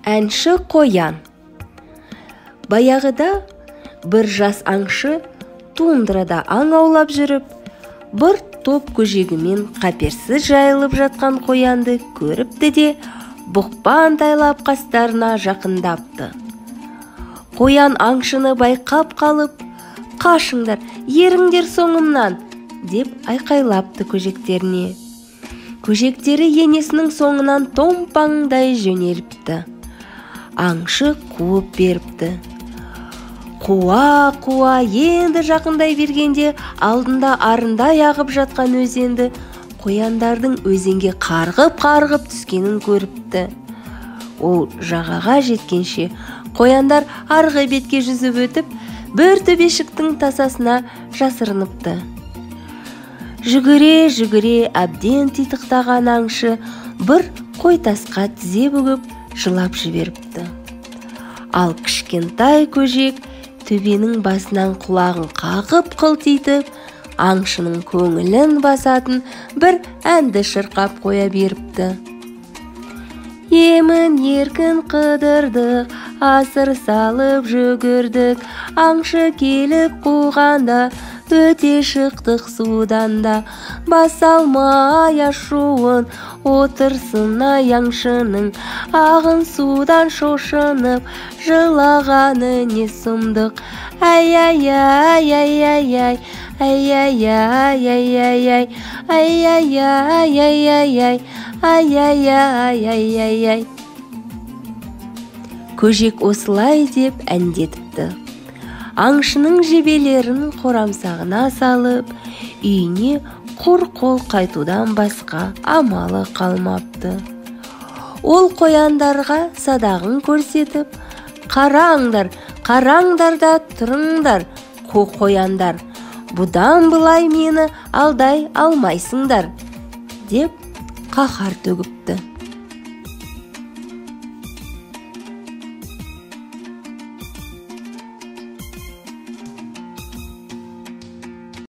Әнші қоян. Баяғыда бір жас аңшы тундрада аң аулап жүріп, бір топ көжегімен қаперсіз жайылып жатқан қоянды көріпті де, бұқпан тайлап қастарына жақындапты. Қоян аңшыны байқап қалып, «Қашыңдар, еріңдер соңымнан!» деп айқайлапты көжектеріне. Көжектері енесінің соңынан томпаңдай жөнеліпті. Аңшы қуып беріпті. Қуа-қуа енді жақындай бергенде алдында арындай ағып жатқан өзенді қояндардың өзенге қарғып-қарғып түскенін көріпті. Ол жағаға жеткенше қояндар арғы бетке жүзіп өтіп, бір төбешіктің тасасына жасырыныпты. Жүгіре-жүгіре әбден титықтаған аңшы бір қой тасқа тізе бүгіп жылап жіберіпті. Ал кішкентай көжек төбенің басынан құлағын қағып қылтитып, аңшының көңілін басатын бір әнді шырқап қоя беріпті. Емін еркін қыдырдық, асыр салып жүгірдік, аңшы келіп қуғанда, өте шықтық судан да, бас алмай ашуын отырсын аңшының, ағын судан шошынып жылағаны не сұмдық. Ай-ай-ай-ай-ай-ай, ай-ай-ай-ай-ай-ай, ай-ай-ай-ай-ай-ай, ай-ай-ай-ай-ай-ай. Көжек осылай деп әндетіпті. Аңшының жебелерін қорамсағына салып, үйіне құр қол қайтудан басқа амалы қалмапты. Ол қояндарға садағын көрсетіп, «Қараңдар, қараңдар да тұрыңдар, қояндар, бұдан былай мені алдай алмайсыңдар» деп қаһар төгіпті.